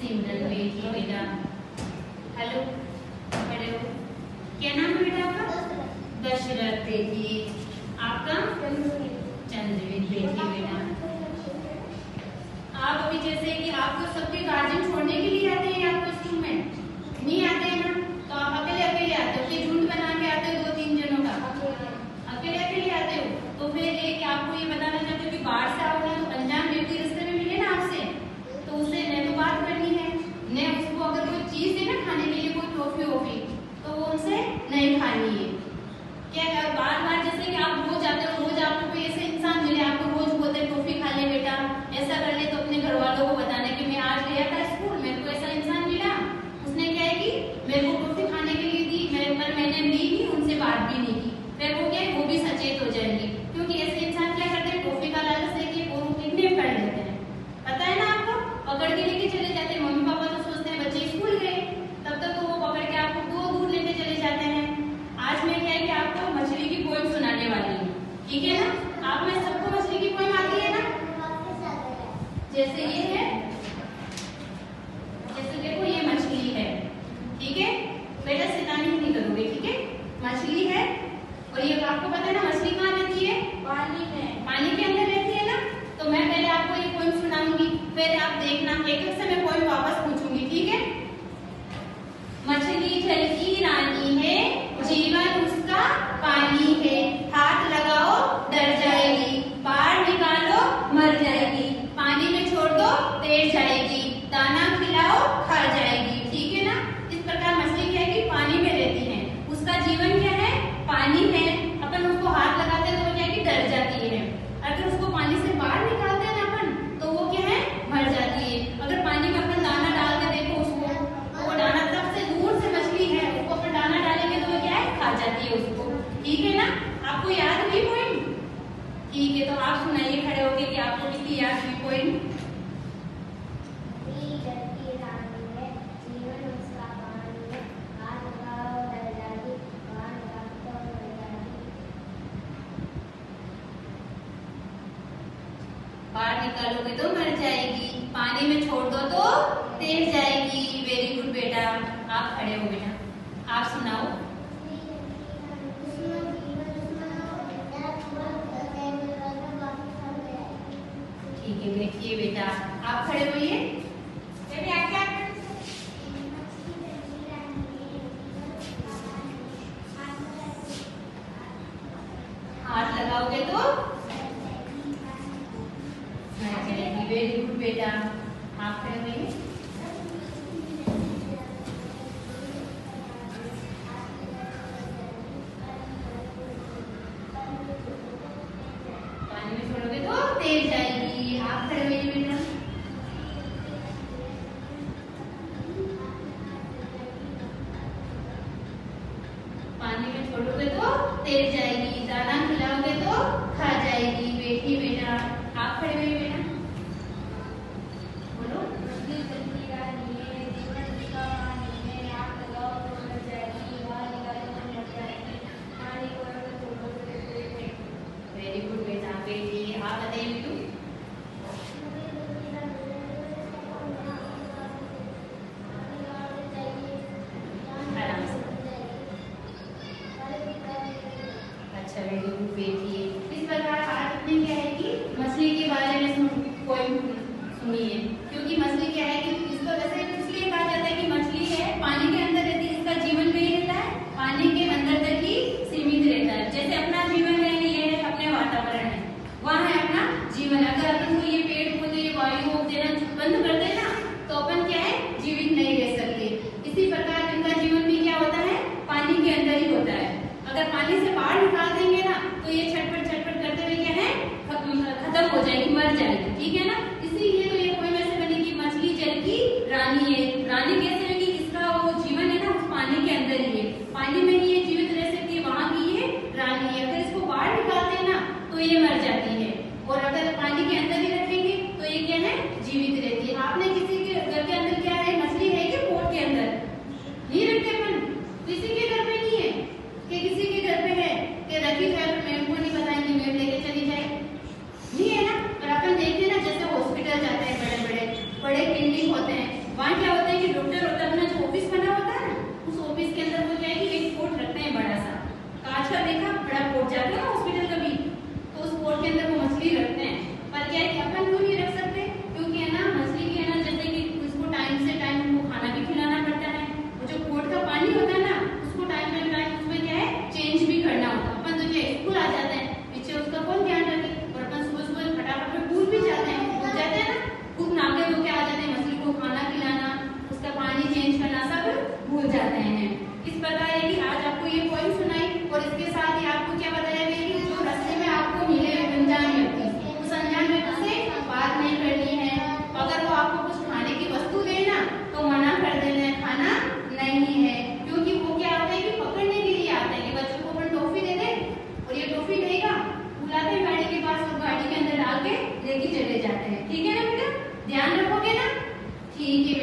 सिमरन बेटी बेटा। हेलो, खड़े हो। क्या नाम है बेटा आपका? दशरथ बेटी। आपका? चंद्रवीर बेटी बेटा। आप अभी जैसे कि आपको सबके गार्जियन छोड़ने के लिए आते हैं आपको स्कूल में? नहीं आते हैं ना, तो आप अकेले अकेले आते हो कि झुंड बना के आते हो 2-3 जनों का? अकेले अकेले आते हो। तो फिर एक आपको ये बताना चाहते हो कि बाहर से आओ ना तो अनजान व्यक्ति रास्ते में मिले ना आपसे, तो उससे न तो बात करनी है, न उसको अगर कोई चीज है ना खाने के लिए, कोई टॉफी वॉफी, तो वो उनसे नहीं खानी है। क्या बार बार जैसे कि आप रोज आते हो, रोज आपको कोई ऐसे इंसान मिले आपको रोज बोलते टॉफी खा ले बेटा, ऐसा कर ले, तो अपने घर वालों को बताना कि मैं आज गया था स्कूल, मेरे को ऐसा इंसान मिला, उसने क्या है कि मेरे को टॉफी खाने के लिए दी, पर मैंने ली नहीं, उनसे बात भी नहीं की। फिर वो क्या है, वो भी सचेत हो जाएंगे, क्योंकि ऐसे इंसान क्या करते हैं, टॉफी का लालच देके और वो किडनैप कर लेते हैं। पता है ना आपको, पकड़ के लेके चले जाते हैं। मम्मी पापा तो सोचते हैं बच्चे स्कूल गए, तब तक तो वो पकड़ के आपको दूर लेके चले जाते हैं। आज मैं क्या है कि आपको मछली की पोएम सुनाने वाली हूँ, ठीक है ना? आप में सबको मछली की पोएम आती है ना? जैसे ये है, जैसे देखो ये मछली है, ठीक है बेटा, शैतानी नहीं करोगे, ठीक है? मछली है और ये आपको पता है ना मछली कहाँ रहती है? पानी में, पानी के अंदर रहती है ना। तो मैं पहले आपको ये पोएम सुनाऊंगी, फिर आप देखना, एक एक से मैं पोएम वापस पूछूंगी, ठीक है? मछली जल की रानी है, जीवन उसका पानी है, हाथ लगाओ डर जाएगी, बाहर निकालो मर जाएगी, पानी में छोड़ दो तैर जाएगी, दाना खिलाओ खा जाएगी, ठीक है ना? इस प्रकार मछली क्या है कि पानी में रहती है, उसका जीवन क्या है? पानी है। अपन उसको हाथ लगाते हैं तो वो क्या है कि डर जाती है, अगर उसको पानी से बाहर निकालते हैं ना अपन, तो वो क्या है? मर जाती है। अगर पानी में अपन दाना डाल के देखो उसको, तो वो दाना तब से दूर से मछली है, उसको अपन दाना डालेंगे तो वो क्या है? खा जाती है उसको, ठीक है ना? आपको याद हुई पोएम? ठीक है, तो आप सुनाइए खड़े होके कि आपको कितनी याद हुई पोएम। बाहर निकालोगे तो मर जाएगी, पानी में छोड़ दो तो तैर जाएगी। वेरी गुड बेटा, आप खड़े हो बेटा, आप सुनाओ। ठीक है, देखिए बेटा, आप खड़े होइए। बेटे आप क्या हाथ लगाओगे तो वेरी गुड बेटा, आप खड़े होइए। पानी में छोड़ोगे तो तैर जाएगी, आप खड़े होइए बेटा। पानी में छोड़ोगे तो तैर जाएगी, दाना खिलाओगे तो खा जाएगी। बेटी बेटा, आप खड़े होइए बेटा। वेरी गुड बेटा। बेटी आप बताइए बेटू। आराम से। अच्छा वेरी गुड बेटी। इस प्रकार आज अपने क्या है कि मछली के बारे में पोएम सुनी है, क्योंकि मछली क्या है कि इसको वैसे इसलिए कहा जाता है कि मछली है पानी के अंदर रहती है, इसका जीवन भी रहता है पानी के अंदर तक ही सीमित रहता है। जैसे अपना जीवन है, ये है अपने वातावरण है, वहाँ है अपना जीवन। अगर अपन को ये पेड़ पौधे वायु देना बंद कर दे ना, तो अपन क्या है जीवित नहीं रह सकते। इसी प्रकार इनका जीवन भी क्या होता है? पानी के अंदर ही होता है। अगर पानी से बाहर निकाल देंगे ना, तो ये छटपट छटपट करते हुए क्या है खत्म हो जाएगी, मर जाएगी, ठीक है ना? इसीलिए तो ये पोएम ऐसे बनी कि मछली जल की रानी है। रानी कैसे है कि इसका वो जीवन है ना उस पानी के अंदर ही है, पानी में ही ये जीवित रह सकती है, वहां की ये रानी है। अगर इसको बाहर निकालते हैं ना तो ये मर जाती है, और अगर पानी के अंदर ही रखेंगे तो ये क्या है जीवित रहती है। आपने किसी के घर के अंदर क्या है मछली है कि पोट के अंदर नहीं रखते अपन? किसी के घर पे नहीं है कि किसी के घर पे है कि रखी जाए, पर मेरे को नहीं बताएंगे, मैं लेके चली जाए, नहीं है ना? पर अपन देखते हैं ना, जैसे हॉस्पिटल जाते हैं, बड़े बड़े क्लिनिक होते हैं, वहाँ क्या होता है कि डॉक्टर होता है, अपना जो ऑफिस बना होता है ना, उस ऑफिस के अंदर वो क्या है कि एक पोर्ट रखते हैं बड़ा सा, कांच का, देखा बड़ा पोर्ट जाता है ना हॉस्पिटल कभी, तो उस पोर्ट के अंदर वो मछली रखते हैं। पर क्या है कि अपन क्यों नहीं रख सकते, क्योंकि है ना मछली की है ना, जैसे कि उसको टाइम से टाइम उनको खाना भी खिलाना पड़ता है, और जो पोर्ट का पानी होता है ना, उसको टाइम टू टाइम उसमें क्या है चेंज भी करना होता है। अपन तो क्या स्कूल आ जाते हैं, पीछे उसका कौन ध्यान रखे, और अपन सुबह सुबह फटाफट में भूल भी जाते हैं, भूल जाते हैं ना, खूब नाके धो के आ जाते हैं, मछली को खाना खिलाना, उसका पानी चेंज करना सब भूल जाते हैं। इस प्रकार है कि आज आपको ये पॉइंट सुनाई, और इसके साथ ही आपको क्या बताया गया कि जो रास्ते में आपको मिले अनजान व्यक्ति, उस अनजान व्यक्ति से बात नहीं करनी है। अगर वो आपको कुछ खाने की वस्तु देना तो मना कर देना है, खाना नहीं है, क्योंकि वो क्या आता है कि पकड़ने के लिए आता है कि बच्चों को अपन टॉफी दे दे, और ये टॉफी देगा, बुलाते हैं गाड़ी के पास और गाड़ी के अंदर डाल के लेके चले जाते हैं। ठीक है ना बेटा, ध्यान रखोगे ना? ठीक है।